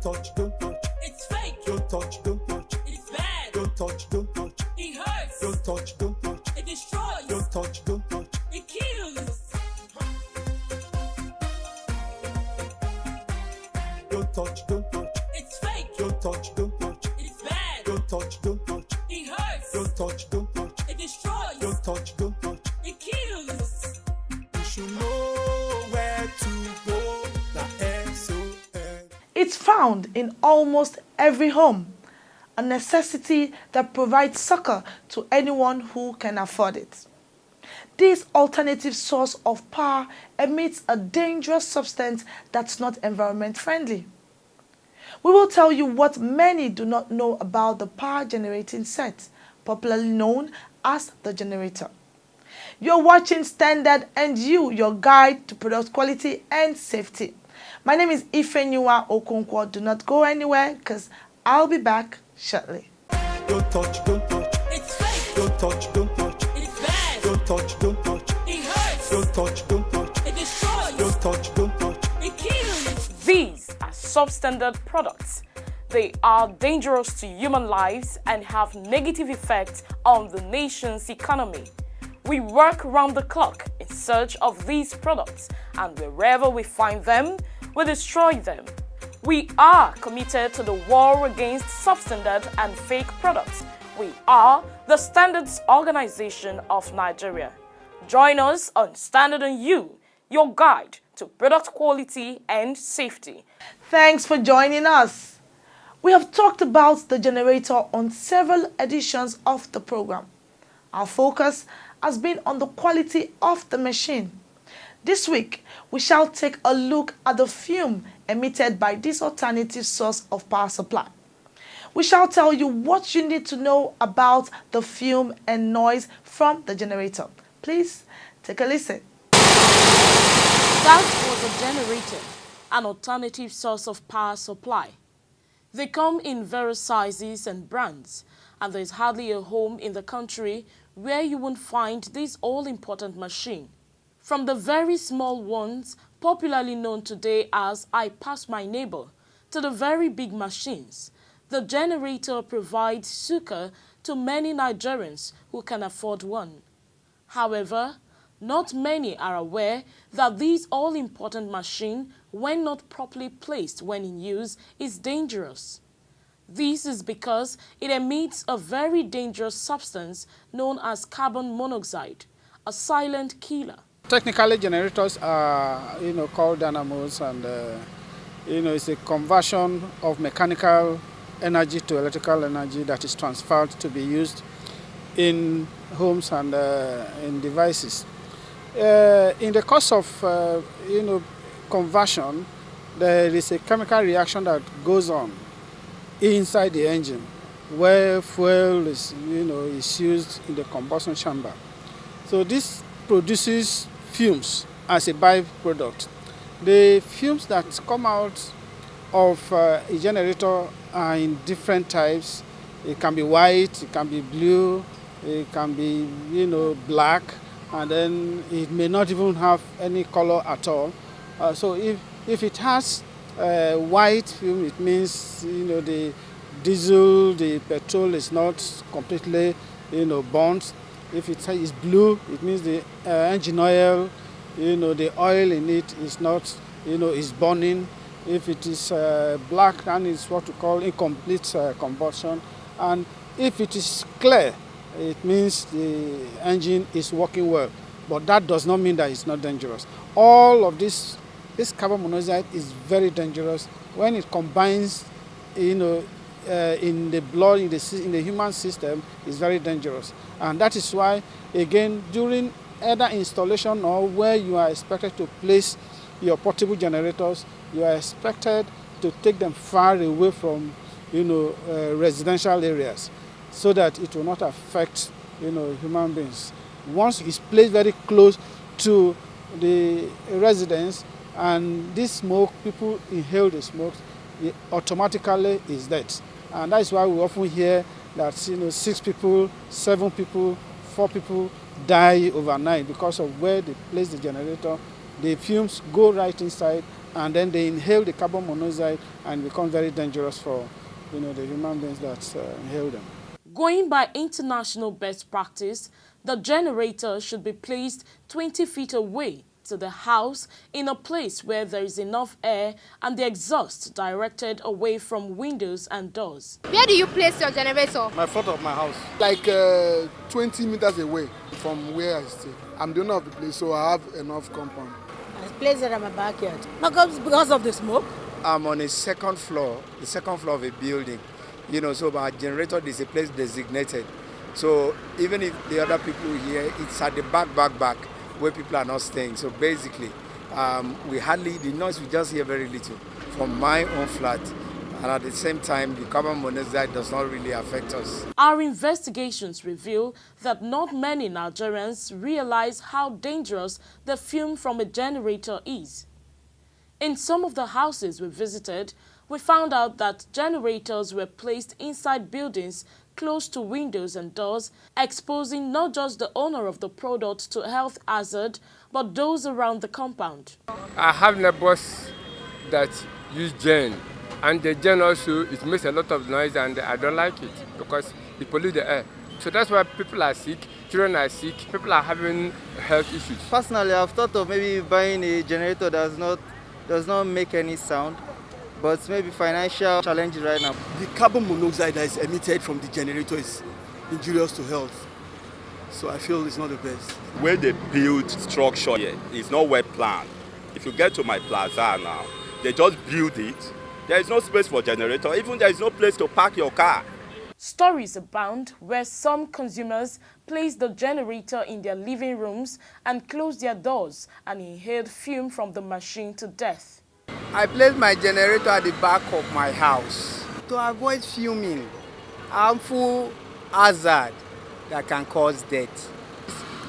touch, don't touch. It's fake. Don't touch, don't touch. It's bad. Don't touch, don't touch. It hurts. Don't touch, don't touch. It destroys. Don't touch, don't touch. It kills. Don't touch, don't touch. It's fake. Don't touch, don't touch. It's bad. Don't touch, don't touch. It hurts. Don't touch, don't touch. It destroys. Don't touch, don't touch. It kills. You should know where to go. The SOS. It's found in almost every home, a necessity that provides succor to anyone who can afford it. This alternative source of power emits a dangerous substance that's not environment friendly. We will tell you what many do not know about the power generating set, popularly known as the generator. You're watching Standard and You, your guide to product quality and safety. My name is Ifenyua Okonkwo. Do not go anywhere because I'll be back shortly. Don't touch, don't touch. It's fake. Don't touch, don't touch. It's bad. Don't touch, don't touch. It hurts. Don't touch, don't touch. It destroys. Don't touch, don't touch. It kills. These are substandard products. They are dangerous to human lives and have negative effects on the nation's economy. We work round the clock in search of these products, and wherever we find them, we destroy them. We are committed to the war against substandard and fake products. We are the Standards Organization of Nigeria. Join us on Standard and You, your guide to product quality and safety. Thanks for joining us. We have talked about the generator on several editions of the program. Our focus has been on the quality of the machine. This week, we shall take a look at the fume emitted by this alternative source of power supply. We shall tell you what you need to know about the fume and noise from the generator. Please take a listen. That was a generator, an alternative source of power supply. They come in various sizes and brands, and there is hardly a home in the country where you won't find this all-important machine. From the very small ones, popularly known today as I Pass My Neighbor, to the very big machines, the generator provides succor to many Nigerians who can afford one. However, not many are aware that this all-important machine, when not properly placed when in use, is dangerous. This is because it emits a very dangerous substance known as carbon monoxide, a silent killer. Technically, generators are, called dynamos, and it's a conversion of mechanical energy to electrical energy that is transferred to be used in homes and in devices. In the course of, conversion, there is a chemical reaction that goes on inside the engine, where fuel is, is used in the combustion chamber. So this produces fumes as a byproduct. The fumes that come out of a generator are in different types. It can be white, it can be blue, it can be, black, and then it may not even have any color at all. So if it has white fume, it means the diesel, the petrol is not completely burnt. If it is blue, it means the engine oil, the oil in it is not is burning. If it is black, then it's what we call incomplete combustion. And if it is clear, it means the engine is working well. But that does not mean that it's not dangerous. All of this carbon monoxide is very dangerous when it combines, in the blood, in the human system, is very dangerous. And that is why, again, during either installation or where you are expected to place your portable generators, you are expected to take them far away from, residential areas, so that it will not affect, human beings. Once it's placed very close to the residence, and this smoke, people inhale the smoke, it automatically is dead. And that is why we often hear that 6 people, 7 people, 4 people die overnight because of where they place the generator the fumes go right inside, and then they inhale the carbon monoxide and become very dangerous for the human beings that inhale them. Going by international best practice, the generator should be placed 20 feet away to the house in a place where there is enough air and the exhaust directed away from windows and doors. Where do you place your generator? My front of my house, like 20 meters away from where I stay. I'm the owner of the place, so I have enough compound. I place it in my backyard. Not because of the smoke. I'm on the second floor of a building. So my generator is a place designated. So even if the other people here, it's at the back where people are not staying. So basically, the noise we just hear very little from my own flat. And at the same time, the carbon monoxide does not really affect us. Our investigations reveal that not many Nigerians realize how dangerous the fume from a generator is. In some of the houses we visited, we found out that generators were placed inside buildings close to windows and doors, exposing not just the owner of the product to health hazard, but those around the compound. I have neighbors that use gen, and the gen also, it makes a lot of noise, and I don't like it because it pollutes the air. So that's why people are sick, children are sick, people are having health issues. Personally, I've thought of maybe buying a generator that does not make any sound, but maybe financial challenges right now. The carbon monoxide that is emitted from the generator is injurious to health. So I feel it's not the best. Where they build structure here is not well planned. If you get to my plaza now, they just build it. There is no space for generator. Even there is no place to park your car. Stories abound where some consumers placed the generator in their living rooms and closed their doors and inhaled fume from the machine to death. I placed my generator at the back of my house to avoid fuming, harmful hazard that can cause death.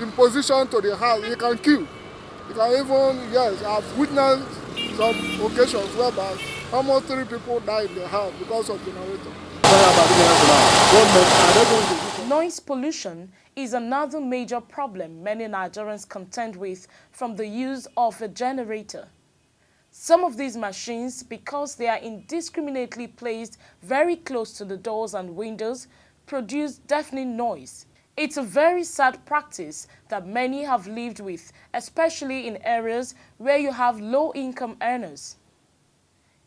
In position to the house, you can kill. You can even, yes, I've witnessed some occasions whereby almost 3 people died in the house because of generator. Noise pollution is another major problem many Nigerians contend with from the use of a generator. Some of these machines, because they are indiscriminately placed very close to the doors and windows, produce deafening noise. It's a very sad practice that many have lived with, especially in areas where you have low-income earners.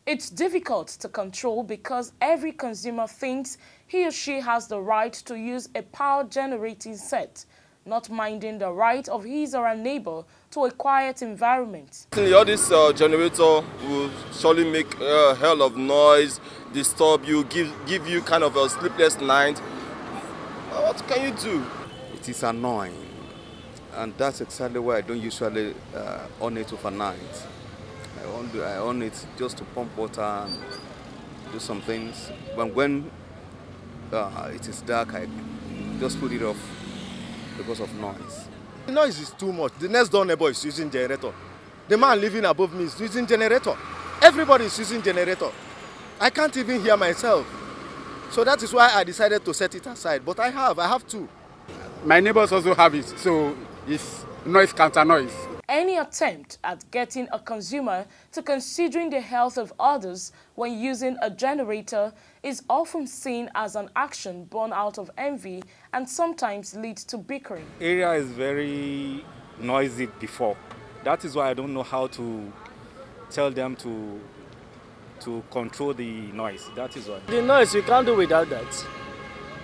It's difficult to control because every consumer thinks he or she has the right to use a power generating set, not minding the right of his or her neighbor to a quiet environment. All this generator will surely make a hell of noise, disturb you, give you kind of a sleepless night. What can you do? It is annoying, and that's exactly why I don't usually on it overnight. I on it just to pump water and do some things. But when it is dark, I just put it off because of noise. The noise is too much. The next door neighbor is using generator. The man living above me is using generator. Everybody is using generator. I can't even hear myself. So that is why I decided to set it aside. But I have two. My neighbors also have it, so it's noise counter noise. Any attempt at getting a consumer to considering the health of others when using a generator is often seen as an action born out of envy and sometimes leads to bickering. Area is very noisy before. That is why I don't know how to tell them to control the noise. That is why. The noise, we can't do without that.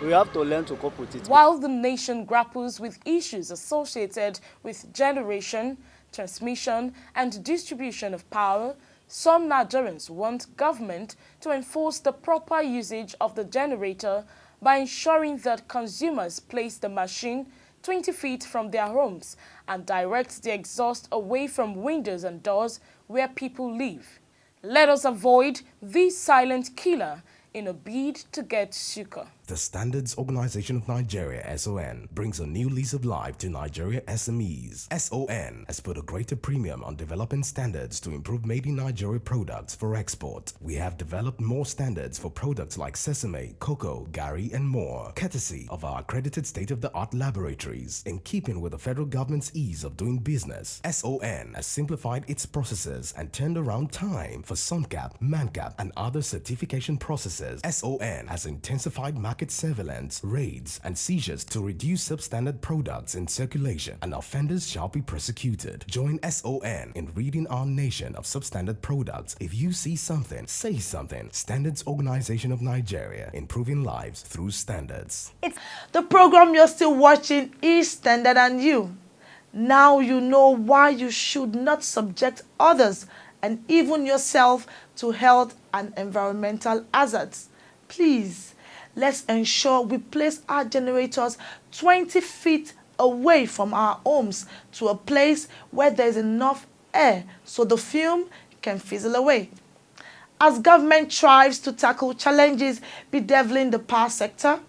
We have to learn to cope with it. While the nation grapples with issues associated with generation, transmission and distribution of power, some Nigerians want government to enforce the proper usage of the generator by ensuring that consumers place the machine 20 feet from their homes and direct the exhaust away from windows and doors where people live. Let us avoid this silent killer in a bid to get succor. The Standards Organization of Nigeria, SON, brings a new lease of life to Nigeria SMEs. SON has put a greater premium on developing standards to improve made in Nigeria products for export. We have developed more standards for products like sesame, cocoa, gari, and more, courtesy of our accredited state-of-the-art laboratories. In keeping with the federal government's ease of doing business, SON has simplified its processes and turned around time for SUNCAP, MANCAP, and other certification processes. SON has intensified market surveillance, raids, and seizures to reduce substandard products in circulation, and offenders shall be prosecuted. Join SON in ridding our nation of substandard products. If you see something, say something. Standards Organization of Nigeria, improving lives through standards. The program you're still watching is Standard and You. Now you know why you should not subject others and even yourself to health and environmental hazards. Please, let's ensure we place our generators 20 feet away from our homes to a place where there is enough air so the fume can fizzle away. As government tries to tackle challenges bedeviling the power sector,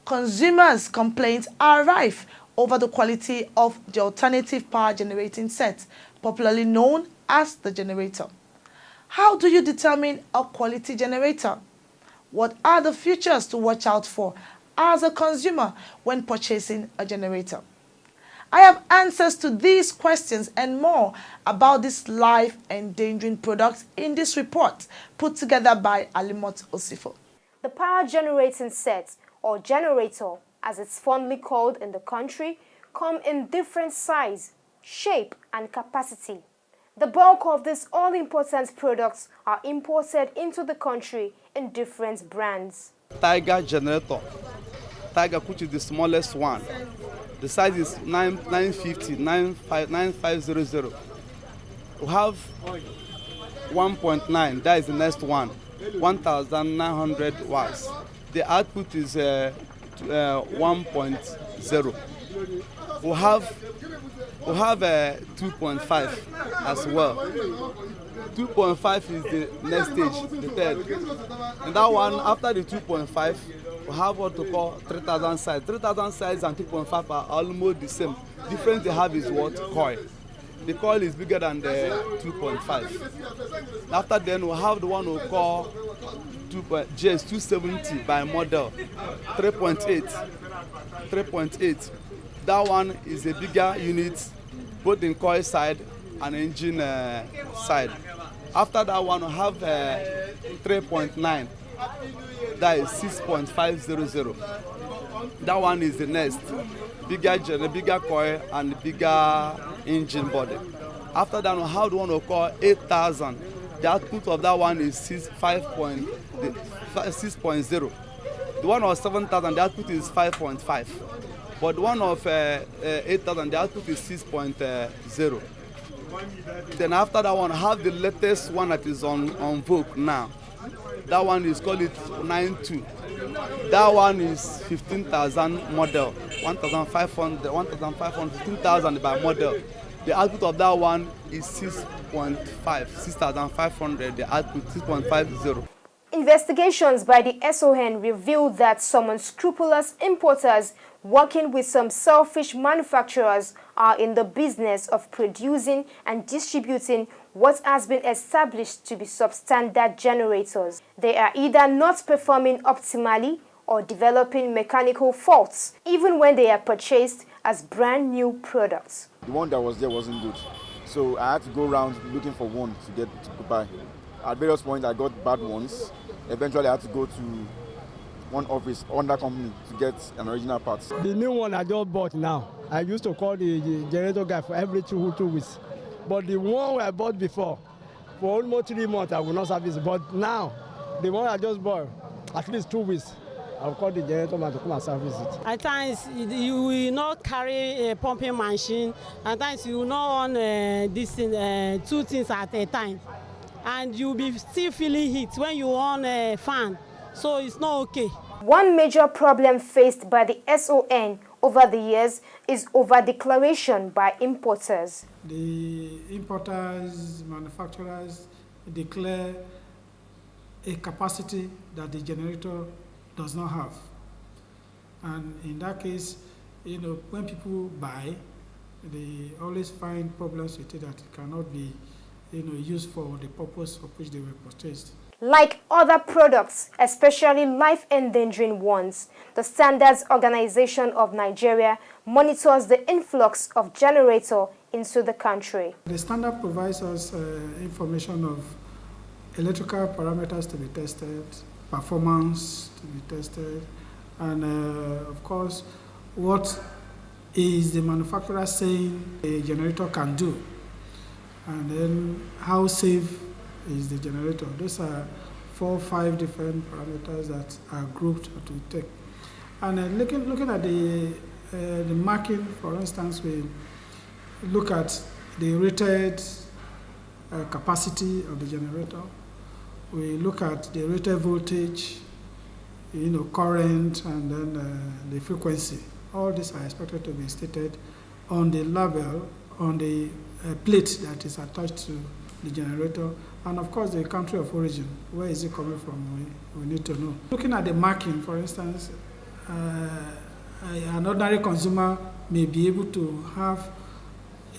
consumers' complaints are rife over the quality of the alternative power generating set, popularly known as the generator. How do you determine a quality generator? What are the features to watch out for as a consumer when purchasing a generator? I have answers to these questions and more about this life-endangering product in this report put together by Alimot Osifo. The power generating set, or generator, as it's fondly called in the country, come in different size, shape, and capacity. The bulk of these all-important products are imported into the country in different brands. Tiger generator, Tiger, which is the smallest one. The size is 950, 9500. We have 1.9, that is the next one, 1900 watts. The output is 1.0. We have 2.5 as well. 2.5 is the next stage, the third. And that one, after the 2.5, we have what we call 3000 size. 3000 size and 2.5 are almost the same. Difference they have is what? Coil. The coil is bigger than the 2.5. After then, we have the one we call GS270 by model, 3.8. That one is a bigger unit, both in coil side and engine side. After that one, we have 3.9. That is 6.500. That one is the next. Bigger coil and bigger engine body. After that, we have the one we call 8000. The output of that one is 6.0. The one of 7000, the output is 5.5. But the one of 8000, the output is 6.0. Then after that one, I have the latest one that is on vogue now. That one is called it 92. That one is 15,000 model, 1,500, 15,000 by model. The output of that one is 6.5, 6,500. The output 6.50. Investigations by the SON revealed that some unscrupulous importers working with some selfish manufacturers are in the business of producing and distributing what has been established to be substandard generators. They are either not performing optimally or developing mechanical faults, even when they are purchased as brand new products. The one that was there wasn't good, so I had to go around looking for one to buy. At various points, I got bad ones. Eventually, I had to go to one office, under company, to get an original part. The new one I just bought now, I used to call the generator guy for every two weeks. But the one I bought before, for almost 3 months, I will not service it. But now, the one I just bought, at least 2 weeks, I'll call the generator man to come and service it. At times, you will not carry a pumping machine. At times, you will not on two things at a time. And you'll be still feeling heat when you on a fan. So it's not okay. One major problem faced by the SON over the years is over-declaration by importers. The importers, manufacturers declare a capacity that the generator does not have. And in that case, when people buy, they always find problems with it that it cannot be, used for the purpose for which they were purchased. Like other products, especially life-endangering ones, the Standards Organization of Nigeria monitors the influx of generator into the country. The standard provides us information of electrical parameters to be tested, performance to be tested, and of course, what is the manufacturer saying a generator can do, and then how safe is the generator. Those are 4 or 5 different parameters that are grouped to take. And looking at the marking, for instance, we look at the rated capacity of the generator. We look at the rated voltage, current, and then the frequency. All these are expected to be stated on the label, on the plate that is attached to the generator, and of course the country of origin. Where is it coming from? We need to know. Looking at the marking, for instance, an ordinary consumer may be able to have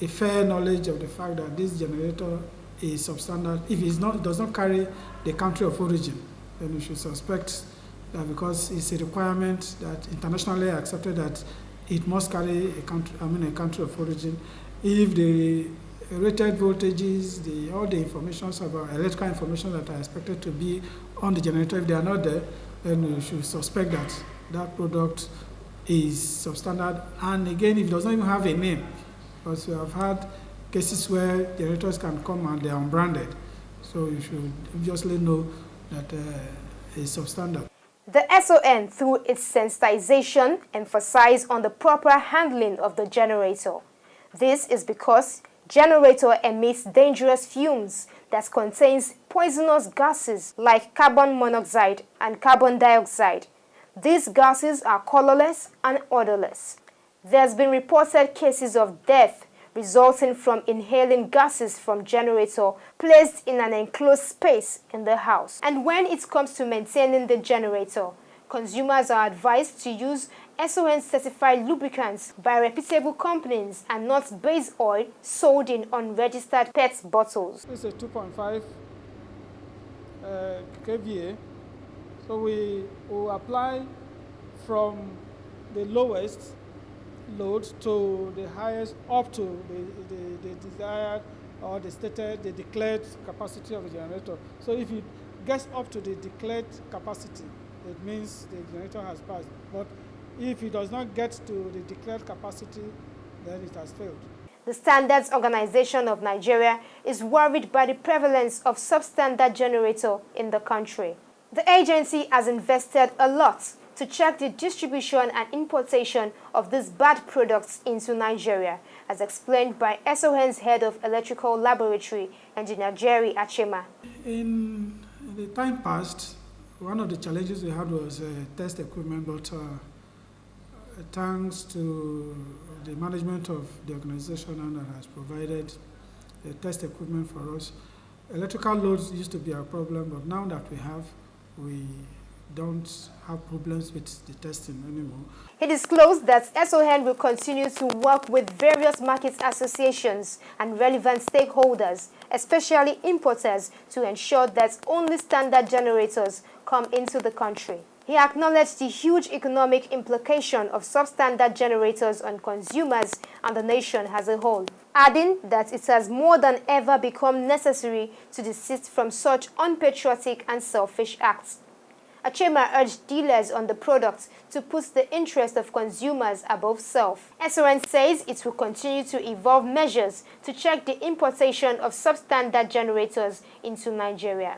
a fair knowledge of the fact that this generator is substandard. If it does not carry the country of origin, then we should suspect that because it's a requirement that internationally accepted that it must carry a country of origin. If the rated voltages, all the information about electrical information that are expected to be on the generator, if they are not there, then we should suspect that that product is substandard. And again, if it does not even have a name, because we have had cases where generators can come and they are unbranded. So you should obviously know that it's substandard. The SON, through its sensitization, emphasizes on the proper handling of the generator. This is because generator emits dangerous fumes that contains poisonous gases like carbon monoxide and carbon dioxide. These gases are colorless and odorless. There's been reported cases of death resulting from inhaling gases from generator placed in an enclosed space in the house. And when it comes to maintaining the generator, consumers are advised to use SON-certified lubricants by reputable companies and not base oil sold in unregistered PET bottles. It's a 2.5 kVA, so we will apply from the lowest load to the highest up to the desired or the declared capacity of the generator. So if it gets up to the declared capacity, it means the generator has passed. But if it does not get to the declared capacity, then it has failed. The Standards Organization of Nigeria is worried by the prevalence of substandard generator in the country. The agency has invested a lot to check the distribution and importation of these bad products into Nigeria, as explained by SON's head of electrical laboratory, Engineer Jerry Achema. In the time past, one of the challenges we had was test equipment, but thanks to the management of the organization that has provided test equipment for us, electrical loads used to be a problem, but now that we don't have problems with the testing anymore. He disclosed that SON will continue to work with various market associations and relevant stakeholders, especially importers, to ensure that only standard generators come into the country. He acknowledged the huge economic implication of substandard generators on consumers and the nation as a whole, adding that it has more than ever become necessary to desist from such unpatriotic and selfish acts. Achema urged dealers on the product to put the interest of consumers above self. SON says it will continue to evolve measures to check the importation of substandard generators into Nigeria.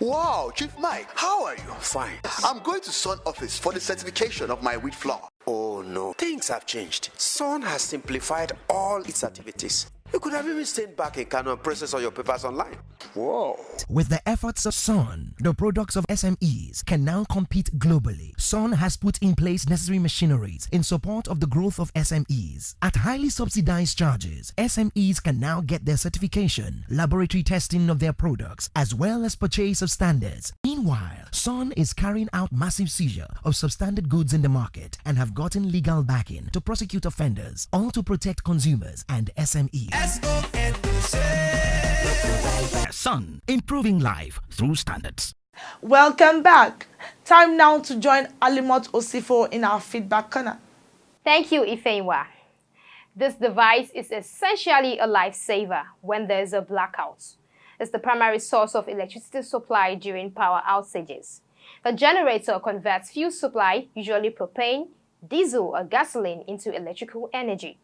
Wow, Chief Mike, how are you? Fine. I'm going to Sun office for the certification of my wheat flour. Oh no, things have changed. Sun has simplified all its activities. You could have even stayed back in Kano and process all your papers online. Whoa. With the efforts of Sun, the products of SMEs can now compete globally. Sun has put in place necessary machineries in support of the growth of SMEs. At highly subsidized charges, SMEs can now get their certification, laboratory testing of their products, as well as purchase of standards. Meanwhile, Meanwhile, Sun is carrying out massive seizure of substandard goods in the market and have gotten legal backing to prosecute offenders, all to protect consumers and SMEs. Sun, improving life through standards. Welcome back. Time now to join Alimot Osifo in our feedback corner. Thank you, Ifeanyi. This device is essentially a lifesaver when there is a blackout. It's the primary source of electricity supply during power outages. The generator converts fuel supply, usually propane, diesel, or gasoline, into electrical energy.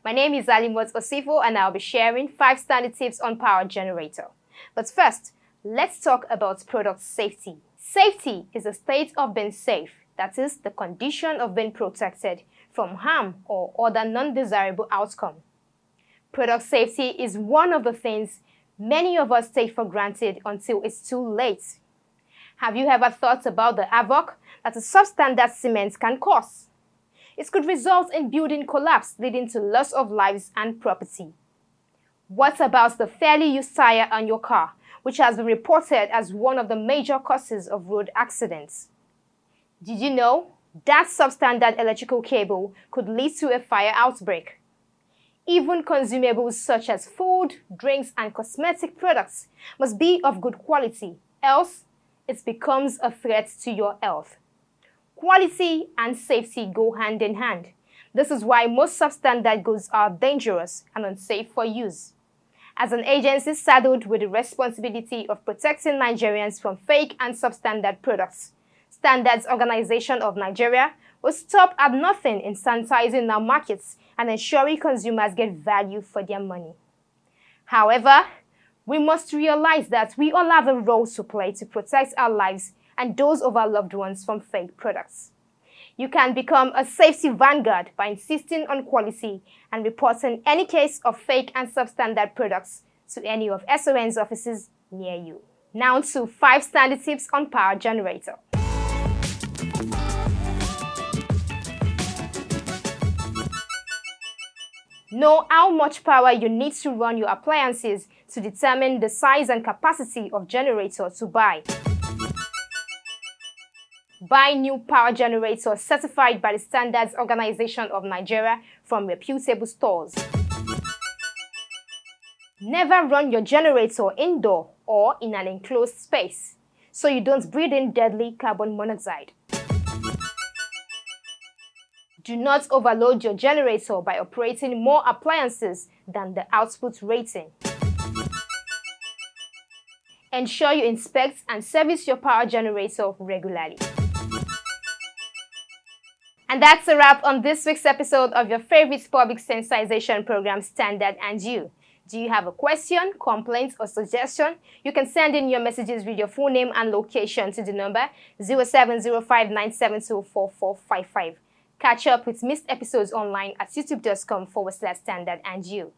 My name is Alimot Osifo, and I'll be sharing 5 standard tips on power generator. But first, let's talk about product safety. Safety is a state of being safe, that is, the condition of being protected from harm or other non-desirable outcome. Product safety is one of the things many of us take for granted until it's too late. Have you ever thought about the havoc that a substandard cement can cause? It could result in building collapse, leading to loss of lives and property. What about the fairly used tire on your car, which has been reported as one of the major causes of road accidents? Did you know that substandard electrical cable could lead to a fire outbreak? Even consumables such as food, drinks, and cosmetic products must be of good quality, else it becomes a threat to your health. Quality and safety go hand in hand. This is why most substandard goods are dangerous and unsafe for use. As an agency saddled with the responsibility of protecting Nigerians from fake and substandard products, Standards Organization of Nigeria will stop at nothing in sanitizing our markets and ensuring consumers get value for their money. However, we must realize that we all have a role to play to protect our lives and those of our loved ones from fake products. You can become a safety vanguard by insisting on quality and reporting any case of fake and substandard products to any of SON's offices near you. Now to 5 standard tips on power generator. Know how much power you need to run your appliances to determine the size and capacity of generator to buy. Buy new power generators certified by the Standards Organization of Nigeria from reputable stores. Never run your generator indoor or in an enclosed space, so you don't breathe in deadly carbon monoxide. Do not overload your generator by operating more appliances than the output rating. Ensure you inspect and service your power generator regularly. And that's a wrap on this week's episode of your favorite public sensitization program, Standard and You. Do you have a question, complaint, or suggestion? You can send in your messages with your full name and location to the number 0705-972-4455. Catch up with missed episodes online at youtube.com/Standard and You.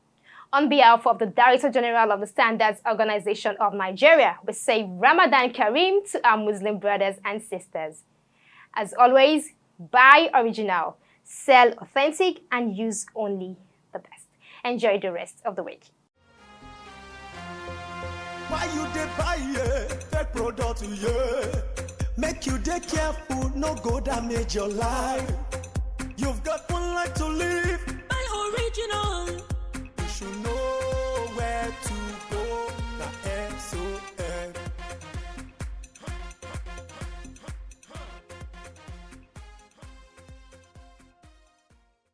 On behalf of the Director General of the Standards Organization of Nigeria, we say Ramadan Kareem to our Muslim brothers and sisters. As always, buy original, sell authentic, and use only the best. Enjoy the rest of the week. Why you dey buy fake product, make you dey careful, no go damage your life. You've got one life to live. Buy original. You should know.